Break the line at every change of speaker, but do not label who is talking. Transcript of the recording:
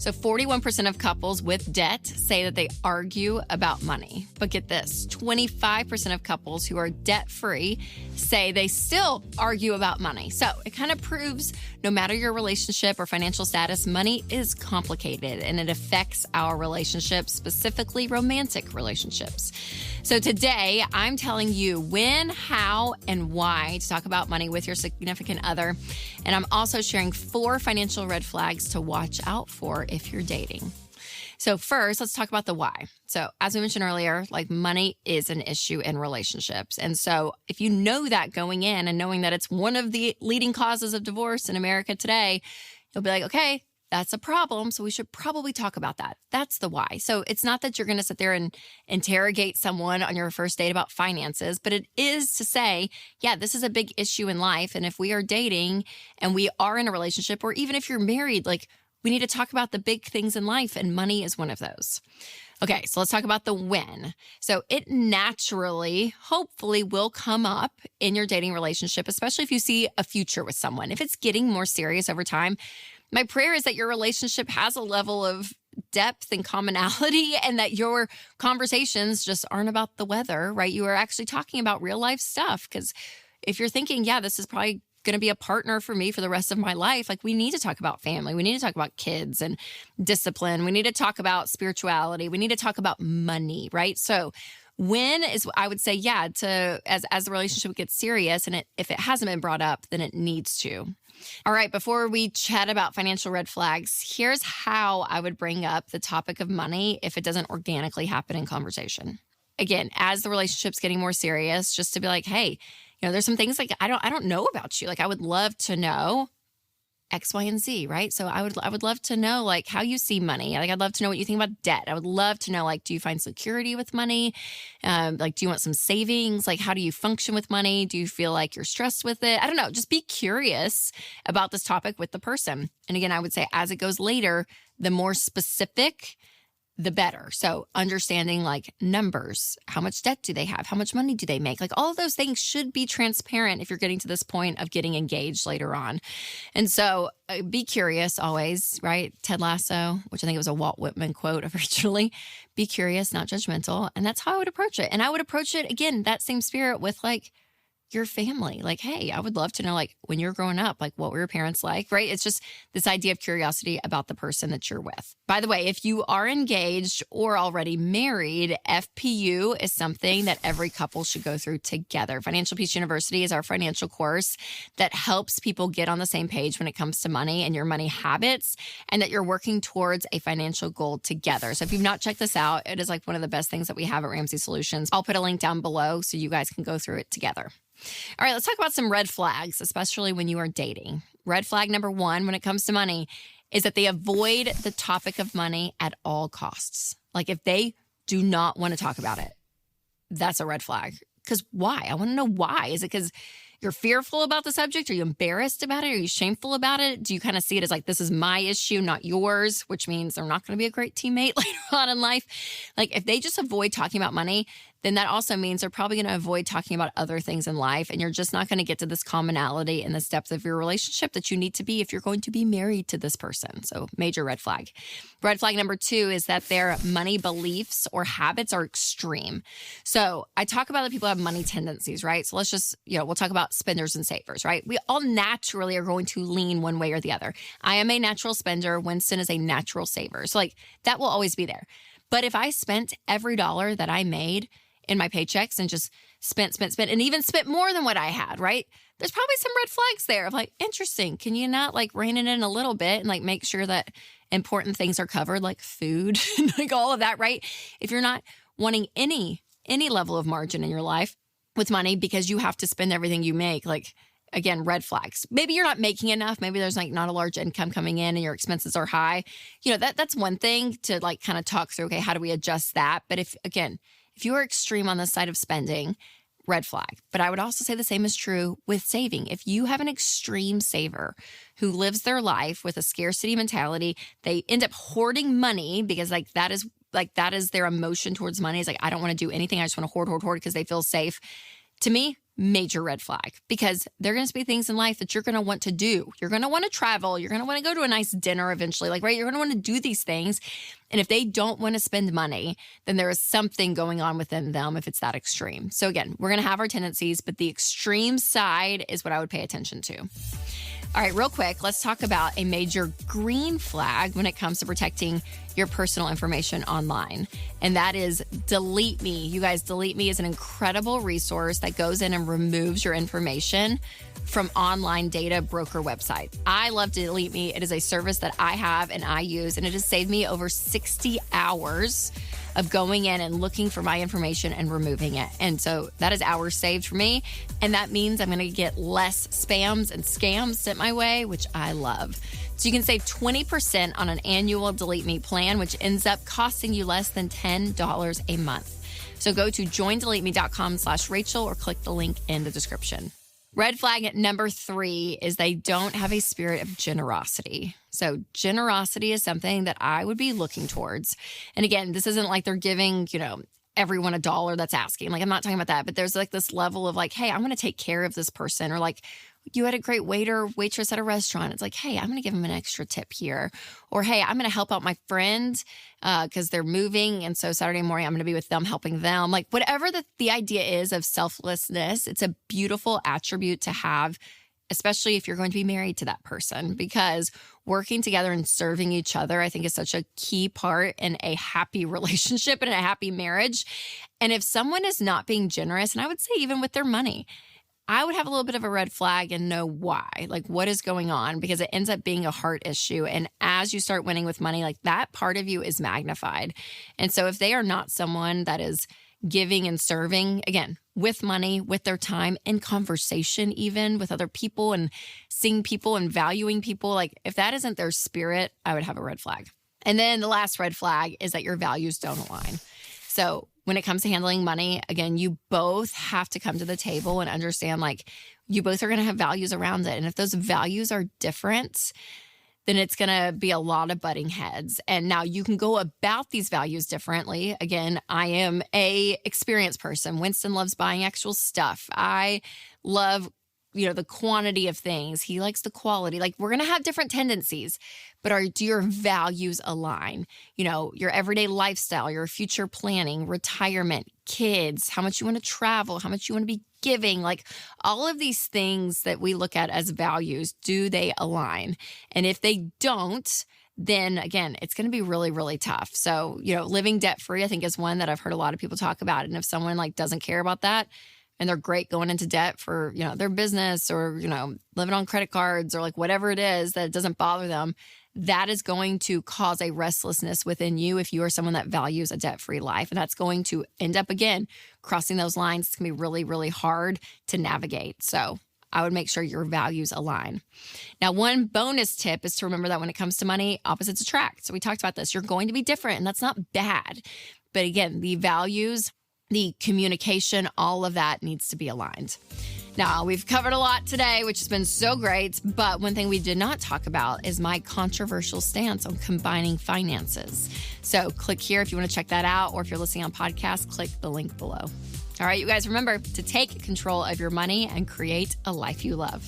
So 41% of couples with debt say that they argue about money. But get this, 25% of couples who are debt-free say they still argue about money. So it kind of proves no matter your relationship or financial status, money is complicated and it affects our relationships, specifically romantic relationships. So today, I'm telling you when, how, and why to talk about money with your significant other. And I'm also sharing 4 financial red flags to watch out for if you're dating. So first, let's talk about the why. So as we mentioned earlier, like money is an issue in relationships. And so if you know that going in and knowing that it's one of the leading causes of divorce in America today, you'll be like, okay, that's a problem. So we should probably talk about that. That's the why. So it's not that you're going to sit there and interrogate someone on your first date about finances, but it is to say, yeah, this is a big issue in life. And if we are dating and we are in a relationship, or even if you're married, like we need to talk about the big things in life, and money is one of those. Okay, so let's talk about the when. So it naturally, hopefully, will come up in your dating relationship, especially if you see a future with someone. If it's getting more serious over time, my prayer is that your relationship has a level of depth and commonality and that your conversations just aren't about the weather, right? You are actually talking about real life stuff. Because if you're thinking, yeah, this is probably going to be a partner for me for the rest of my life, like we need to talk about family. We need to talk about kids and discipline. We need to talk about spirituality. We need to talk about money, right? So when is, I would say, yeah, as the relationship gets serious and if it hasn't been brought up, then it needs to. All right, before we chat about financial red flags, here's how I would bring up the topic of money if it doesn't organically happen in conversation. Again, as the relationship's getting more serious, just to be like, hey, there's some things like I don't know about you. Like I would love to know X, Y, and Z, right? So I would love to know like how you see money. Like I'd love to know what you think about debt. I would love to know like, do you find security with money? Like, do you want some savings? Like, how do you function with money? Do you feel like you're stressed with it? I don't know. Just be curious about this topic with the person. And again, I would say as it goes later, the more specific, the better. So understanding like numbers, how much debt do they have? How much money do they make? Like all of those things should be transparent if you're getting to this point of getting engaged later on. And so be curious always, right? Ted Lasso, which I think it was a Walt Whitman quote originally, be curious, not judgmental. And that's how I would approach it. And I would approach it again, that same spirit with like your family. Like, hey, I would love to know, like, when you're growing up, like, what were your parents like, right? It's just this idea of curiosity about the person that you're with. By the way, if you are engaged or already married, FPU is something that every couple should go through together. Financial Peace University is our financial course that helps people get on the same page when it comes to money and your money habits, and that you're working towards a financial goal together. So if you've not checked this out, it is like one of the best things that we have at Ramsey Solutions. I'll put a link down below so you guys can go through it together. All right, let's talk about some red flags, especially when you are dating. Red flag number 1 when it comes to money is that they avoid the topic of money at all costs. Like if they do not want to talk about it, that's a red flag. Because why? I want to know why. Is it because you're fearful about the subject? Are you embarrassed about it? Are you shameful about it? Do you kind of see it as like, this is my issue, not yours, which means they're not going to be a great teammate later on in life? Like if they just avoid talking about money, then that also means they're probably going to avoid talking about other things in life. And you're just not going to get to this commonality and this depth of your relationship that you need to be if you're going to be married to this person. So major red flag. Red flag number 2 is that their money beliefs or habits are extreme. So I talk about the people who have money tendencies, right? So let's just, we'll talk about spenders and savers, right? We all naturally are going to lean one way or the other. I am a natural spender. Winston is a natural saver. So like that will always be there. But if I spent every dollar that I made in my paychecks and just spent, and even spent more than what I had, right? There's probably some red flags there of like, interesting. Can you not like rein it in a little bit and like make sure that important things are covered, like food, like all of that, right? If you're not wanting any level of margin in your life with money because you have to spend everything you make, like, again, red flags. Maybe you're not making enough. Maybe there's like not a large income coming in and your expenses are high. That's one thing to like kind of talk through, okay, how do we adjust that? But if you are extreme on the side of spending, red flag. But I would also say the same is true with saving. If you have an extreme saver who lives their life with a scarcity mentality, they end up hoarding money because that is their emotion towards money. It's like, I don't want to do anything. I just want to hoard because they feel safe. To me, major red flag, because there are going to be things in life that you're going to want to do. You're going to want to travel. You're going to want to go to a nice dinner eventually, right? You're going to want to do these things. And if they don't want to spend money, then there is something going on within them if it's that extreme. So again, we're going to have our tendencies, but the extreme side is what I would pay attention to. All right, real quick, let's talk about a major green flag when it comes to protecting your personal information online. And that is Delete Me. You guys, Delete Me is an incredible resource that goes in and removes your information from online data broker websites. I love Delete Me. It is a service that I have and I use, and it has saved me over 60 hours of going in and looking for my information and removing it. And so that is hours saved for me. And that means I'm going to get less spams and scams sent my way, which I love. So you can save 20% on an annual Delete Me plan, which ends up costing you less than $10 a month. So go to joindeleteme.com/Rachel or click the link in the description. Red flag at number 3 is they don't have a spirit of generosity. So generosity is something that I would be looking towards. And again, this isn't like they're giving, everyone $1 that's asking. Like, I'm not talking about that, but there's like this level of like, hey, I'm going to take care of this person. Or like, you had a great waiter, waitress at a restaurant. It's like, hey, I'm going to give them an extra tip here. Or, hey, I'm going to help out my friend because they're moving. And so Saturday morning, I'm going to be with them, helping them. Like whatever the idea is of selflessness, it's a beautiful attribute to have, especially if you're going to be married to that person, because working together and serving each other, I think, is such a key part in a happy relationship and a happy marriage. And if someone is not being generous, and I would say even with their money, I would have a little bit of a red flag and know why, like what is going on, because it ends up being a heart issue. And as you start winning with money, like that part of you is magnified. And so if they are not someone that is giving and serving, again, with money, with their time, in conversation, even with other people and seeing people and valuing people, like if that isn't their spirit, I would have a red flag. And then the last red flag is that your values don't align. So when it comes to handling money, again, you both have to come to the table and understand, like, you both are going to have values around it. And if those values are different, then it's going to be a lot of butting heads. And now you can go about these values differently. Again, I am a experienced person. Winston loves buying actual stuff. I love the quantity of things. He likes the quality. Like, we're going to have different tendencies, but do your values align? Your everyday lifestyle, your future planning, retirement, kids, how much you want to travel, how much you want to be giving, like all of these things that we look at as values, do they align? And if they don't, then again, it's going to be really, really tough. So, living debt-free, I think, is one that I've heard a lot of people talk about. And if someone doesn't care about that, and they're great going into debt for, their business or, living on credit cards or whatever it is that doesn't bother them, that is going to cause a restlessness within you if you are someone that values a debt-free life. And that's going to end up, again, crossing those lines. It's going to be really, really hard to navigate. So I would make sure your values align. Now, one bonus tip is to remember that when it comes to money, opposites attract. So we talked about this. You're going to be different, and that's not bad. But again, the values, the communication, all of that needs to be aligned. Now, we've covered a lot today, which has been so great, but one thing we did not talk about is my controversial stance on combining finances. So click here if you want to check that out, or if you're listening on podcast, click the link below. All right, you guys, remember to take control of your money and create a life you love.